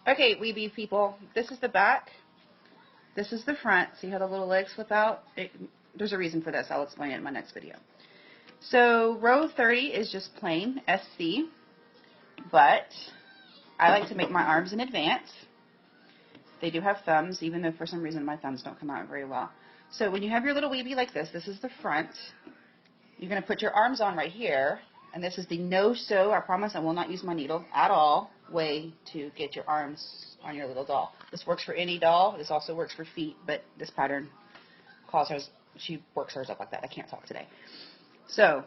Okay, Weebee people, this is the back. This is the front. See how the little legs flip out? There's a reason for this. I'll explain it in my next video. So row 30 is just plain SC, but I like to make my arms in advance. They do have thumbs, even though for some reason my thumbs don't come out very well. So when you have your little Weebee like this is the front. You're going to put your arms on right here, and this is the no-sew, I promise I will not use my needle at all, way to get your arms on your little doll. This works for any doll. This also works for feet, but this pattern calls hers, she works hers up like that. I can't talk today. So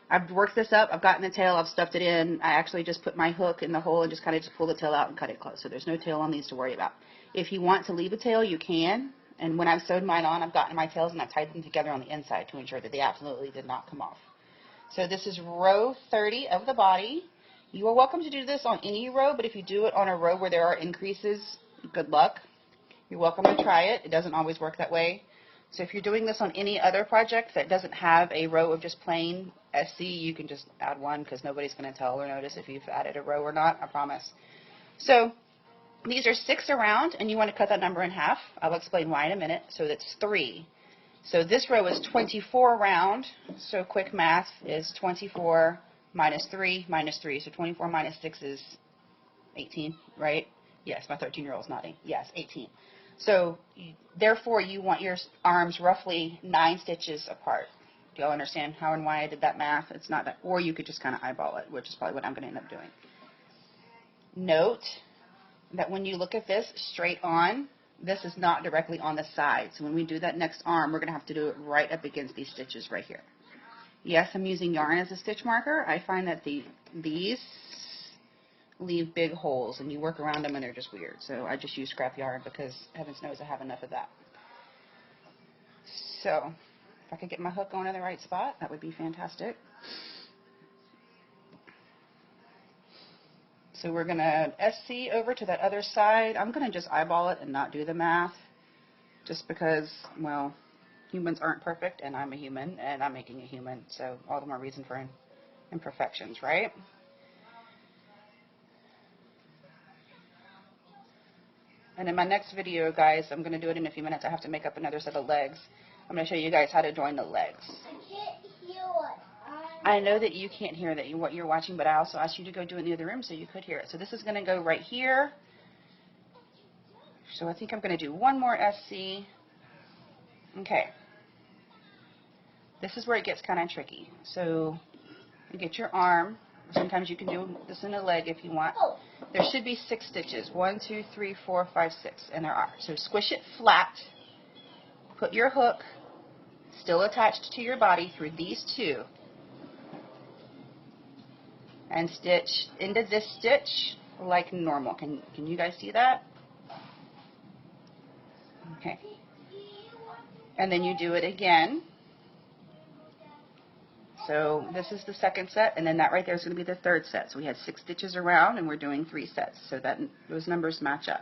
I've worked this up. I've gotten the tail. I've stuffed it in. I actually just put my hook in the hole and just kind of just pull the tail out and cut it close. So there's no tail on these to worry about. If you want to leave a tail, you can. And when I've sewed mine on, I've gotten my tails and I've tied them together on the inside to ensure that they absolutely did not come off. So this is row 30 of the body. You are welcome to do this on any row, but if you do it on a row where there are increases, good luck. You're welcome to try it. It doesn't always work that way. So if you're doing this on any other project that doesn't have a row of just plain SC, you can just add one because nobody's going to tell or notice if you've added a row or not, I promise. So these are 6 around, and you want to cut that number in half. I'll explain why in a minute. So that's 3. So this row is 24 round. So quick math is 24 minus 3 minus 3. So 24 minus 6 is 18, right? Yes, my 13-year-old's nodding. Yes, 18. So therefore, you want your arms roughly 9 stitches apart. Do y'all understand how and why I did that math? It's not that, or you could just kind of eyeball it, which is probably what I'm going to end up doing. Note that when you look at this straight on, this is not directly on the side. So when we do that next arm, we're going to have to do it right up against these stitches right here. Yes, I'm using yarn as a stitch marker. I find that these leave big holes, and you work around them and they're just weird. So I just use scrap yarn because heavens knows I have enough of that. So if I could get my hook going in the right spot, that would be fantastic. So we're going to SC over to that other side. I'm going to just eyeball it and not do the math just because, well, humans aren't perfect, and I'm a human, and I'm making a human, so all the more reason for imperfections, right? And in my next video, guys, I'm going to do it in a few minutes. I have to make up another set of legs. I'm going to show you guys how to join the legs. I can't hear what I know that you can't hear that what you're watching, but I also asked you to go do it in the other room so you could hear it. So this is going to go right here. So I think I'm going to do one more SC. Okay. This is where it gets kind of tricky. So you get your arm. Sometimes you can do this in a leg if you want. There should be 6 stitches. 1, 2, 3, 4, 5, 6. And there are. So squish it flat. Put your hook still attached to your body through these 2. And stitch into this stitch like normal. Can you guys see that? Okay. And then you do it again. So this is the second set, and then that right there is going to be the third set. So we had 6 stitches around, and we're doing 3 sets. So that those numbers match up.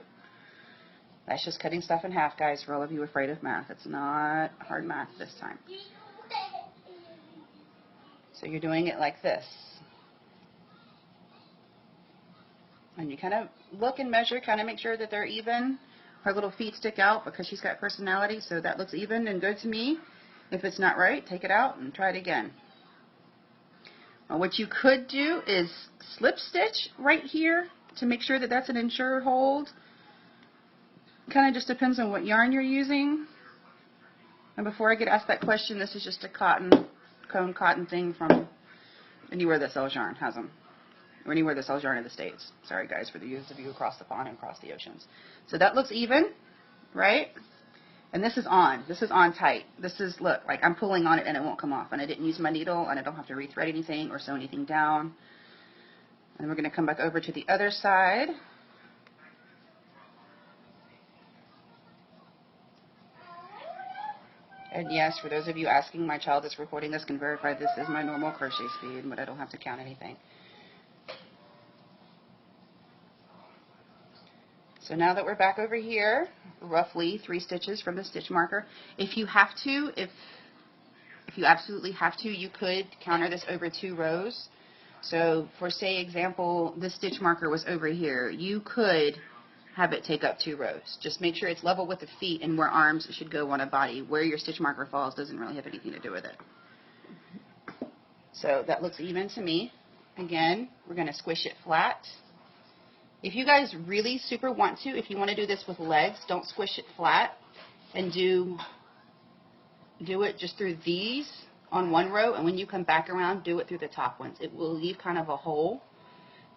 That's just cutting stuff in half, guys, for all of you afraid of math. It's not hard math this time. So you're doing it like this. And you kind of look and measure, kind of make sure that they're even. Her little feet stick out because she's got personality, so that looks even and good to me. If it's not right, take it out and try it again. Now, what you could do is slip stitch right here to make sure that that's an insured hold. Kind of just depends on what yarn you're using. And before I get asked that question, this is just a cone cotton thing from anywhere that sells yarn has them. Or anywhere that sells yarn in the States. Sorry guys for the use of you across the pond and across the oceans. So that looks even, right? And this is on. This is on tight. This is, look, like I'm pulling on it and it won't come off. And I didn't use my needle, and I don't have to rethread anything or sew anything down. And we're going to come back over to the other side. And yes, for those of you asking, my child that's recording this can verify this is my normal crochet speed, but I don't have to count anything. So now that we're back over here, roughly 3 stitches from the stitch marker. If you have to, if you absolutely have to, you could counter this over 2 rows. So for say example, this stitch marker was over here. You could have it take up 2 rows. Just make sure it's level with the feet and where arms should go on a body. Where your stitch marker falls doesn't really have anything to do with it. So that looks even to me. Again, we're going to squish it flat. If you guys really super want to, if you want to do this with legs, don't squish it flat and do it just through these on one row, and when you come back around, do it through the top ones. It will leave kind of a hole.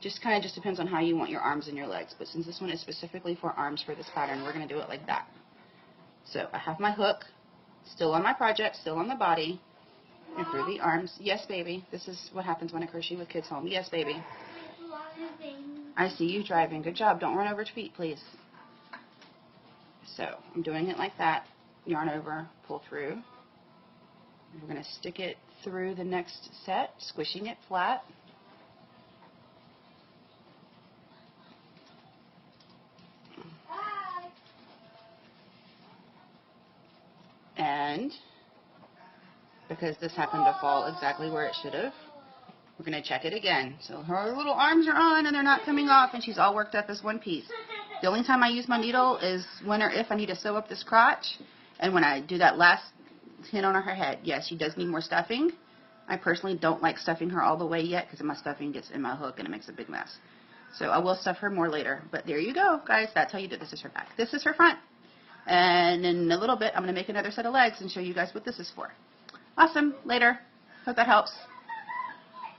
Just depends on how you want your arms and your legs. But since this one is specifically for arms for this pattern, we're going to do it like that. So I have my hook still on my project, still on the body, and through the arms. Yes, baby. This is what happens when I crochet with kids home. Yes, baby. I see you driving. Good job. Don't run over your feet, please. So I'm doing it like that. Yarn over, pull through. We're going to stick it through the next set, squishing it flat. And because this happened to fall exactly where it should have, we're going to check it again. So her little arms are on and they're not coming off, and she's all worked up as one piece. The only time I use my needle is when or if I need to sew up this crotch, and when I do that last hit on her head. Yes, she does need more stuffing. I personally don't like stuffing her all the way yet because my stuffing gets in my hook and it makes a big mess. So I will stuff her more later. But there you go, guys. That's how you do. This is her back. This is her front. And in a little bit, I'm going to make another set of legs and show you guys what this is for. Awesome. Later. Hope that helps.